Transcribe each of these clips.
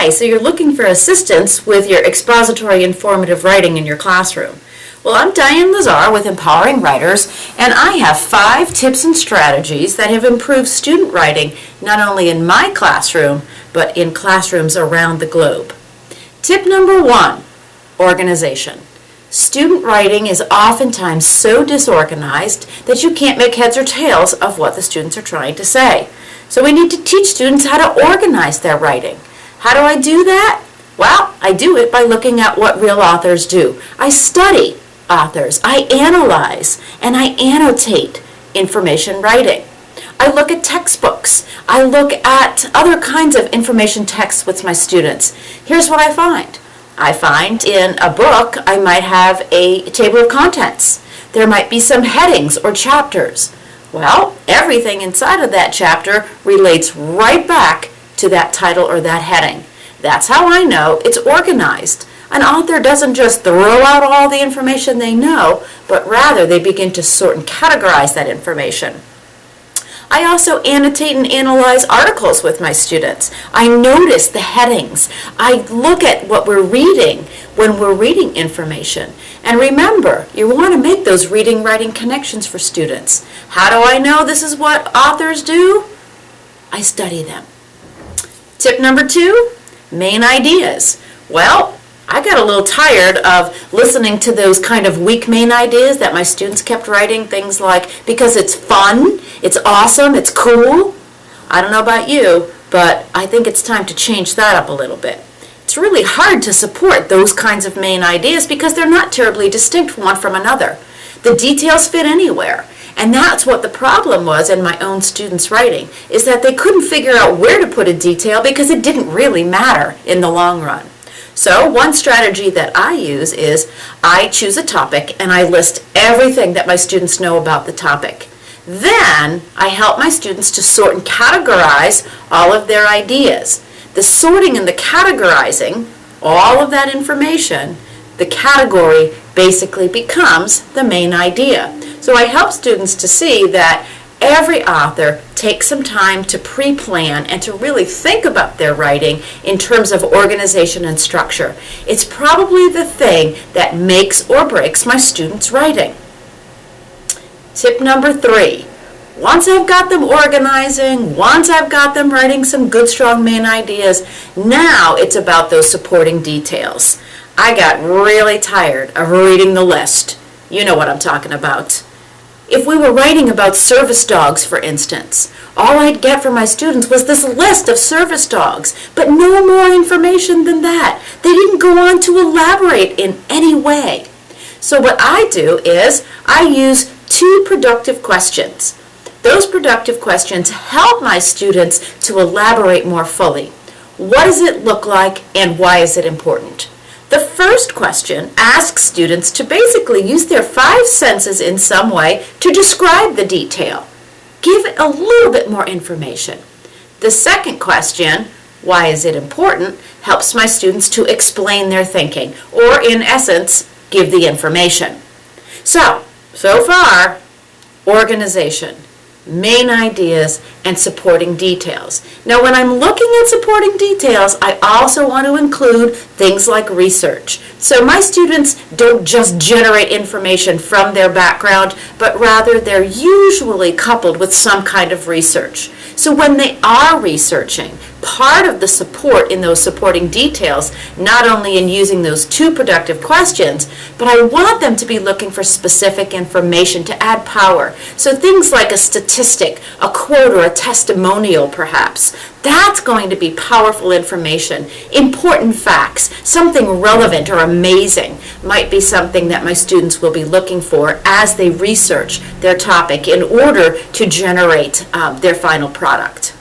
Hi, so you're looking for assistance with your expository informative writing in your classroom. Well, I'm Diane Lazar with Empowering Writers, and I have 5 tips and strategies that have improved student writing not only in my classroom, but in classrooms around the globe. Tip number 1, organization. Student writing is oftentimes so disorganized that you can't make heads or tails of what the students are trying to say. So we need to teach students how to organize their writing. How do I do that? Well, I do it by looking at what real authors do. I study authors, I analyze, and I annotate information writing. I look at textbooks. I look at other kinds of information texts with my students. Here's what I find. I find in a book I might have a table of contents. There might be some headings or chapters. Well, everything inside of that chapter relates right back to that title or that heading. That's how I know it's organized. An author doesn't just throw out all the information they know, but rather they begin to sort and categorize that information. I also annotate and analyze articles with my students. I notice the headings. I look at what we're reading when we're reading information. And remember, you want to make those reading-writing connections for students. How do I know this is what authors do? I study them. Tip number 2, main ideas. Well, I got a little tired of listening to those kind of weak main ideas that my students kept writing, things like, because it's fun, it's awesome, it's cool. I don't know about you, but I think it's time to change that up a little bit. It's really hard to support those kinds of main ideas because they're not terribly distinct one from another. The details fit anywhere. And that's what the problem was in my own students' writing, is that they couldn't figure out where to put a detail because it didn't really matter in the long run. So one strategy that I use is I choose a topic and I list everything that my students know about the topic. Then I help my students to sort and categorize all of their ideas. The sorting and the categorizing, all of that information, the category basically becomes the main idea. So I help students to see that every author takes some time to pre-plan and to really think about their writing in terms of organization and structure. It's probably the thing that makes or breaks my students' writing. Tip number 3. Once I've got them organizing, once I've got them writing some good, strong main ideas, now it's about those supporting details. I got really tired of reading the list. You know what I'm talking about. If we were writing about service dogs, for instance, all I'd get from my students was this list of service dogs, but no more information than that. They didn't go on to elaborate in any way. So what I do is I use 2 productive questions. Those productive questions help my students to elaborate more fully. What does it look like and why is it important? The first question asks students to basically use their 5 senses in some way to describe the detail. Give it a little bit more information. The second question, why is it important, helps my students to explain their thinking, or in essence, give the information. So far, organization, main ideas, and supporting details. Now when I'm looking at supporting details, I also want to include things like research. So my students don't just generate information from their background, but rather they're usually coupled with some kind of research. So when they are researching, part of the support in those supporting details, not only in using those 2 productive questions, but I want them to be looking for specific information to add power. So things like a statistic, a quote, or a testimonial perhaps. That's going to be powerful information. Important facts, something relevant or amazing might be something that my students will be looking for as they research their topic in order to generate their final product.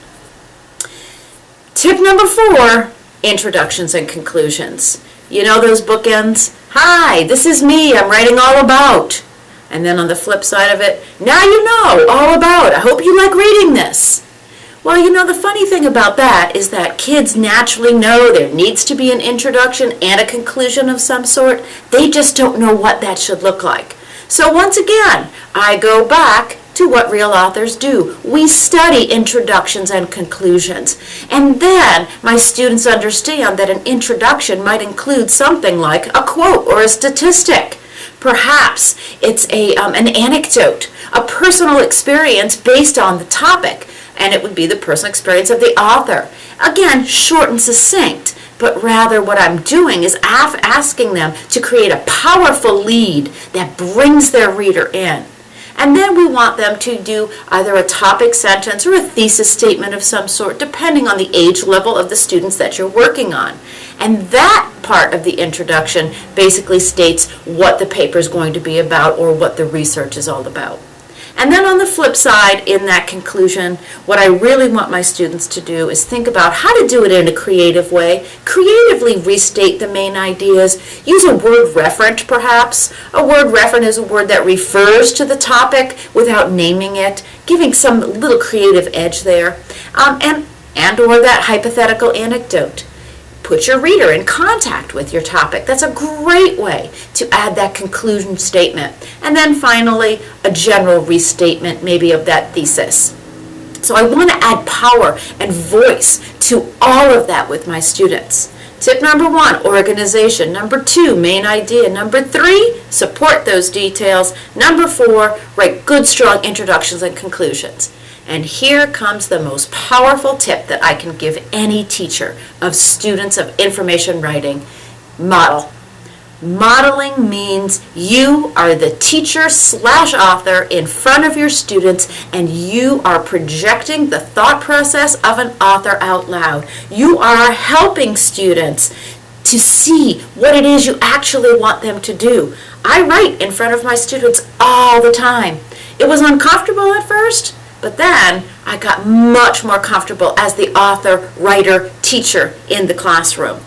Tip number 4, introductions and conclusions. You know those bookends? Hi, this is me, I'm writing all about. And then on the flip side of it, now you know all about. I hope you like reading this. Well, you know, the funny thing about that is that kids naturally know there needs to be an introduction and a conclusion of some sort. They just don't know what that should look like. So once again, I go back to what real authors do. We study introductions and conclusions. And then my students understand that an introduction might include something like a quote or a statistic. Perhaps it's an anecdote, a personal experience based on the topic, and it would be the personal experience of the author. Again, short and succinct, but rather what I'm doing is asking them to create a powerful lead that brings their reader in. And then we want them to do either a topic sentence or a thesis statement of some sort, depending on the age level of the students that you're working on. And that part of the introduction basically states what the paper is going to be about or what the research is all about. And then on the flip side, in that conclusion, what I really want my students to do is think about how to do it in a creative way, creatively restate the main ideas, use a word referent perhaps. A word referent is a word that refers to the topic without naming it, giving some little creative edge there, and or that hypothetical anecdote. Put your reader in contact with your topic. That's a great way to add that conclusion statement. And then finally, a general restatement maybe of that thesis. So I want to add power and voice to all of that with my students. Tip number 1, organization. Number 2, main idea. Number 3, support those details. Number 4, write good, strong introductions and conclusions. And here comes the most powerful tip that I can give any teacher of students of information writing. Model. Modeling means you are the teacher/author in front of your students, and you are projecting the thought process of an author out loud. You are helping students to see what it is you actually want them to do. I write in front of my students all the time. It was uncomfortable at first, but then I got much more comfortable as the author, writer, teacher in the classroom.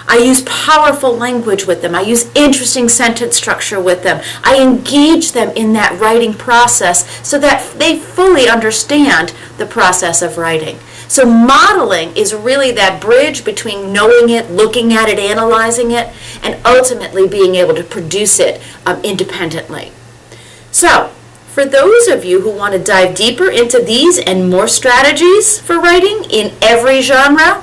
I use powerful language with them. I use interesting sentence structure with them. I engage them in that writing process so that they fully understand the process of writing. So modeling is really that bridge between knowing it, looking at it, analyzing it, and ultimately being able to produce it independently. So, for those of you who want to dive deeper into these and more strategies for writing in every genre,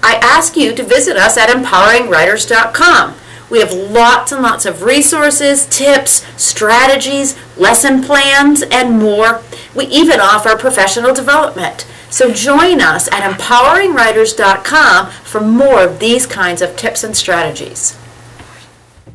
I ask you to visit us at empoweringwriters.com. We have lots and lots of resources, tips, strategies, lesson plans, and more. We even offer professional development. So join us at empoweringwriters.com for more of these kinds of tips and strategies.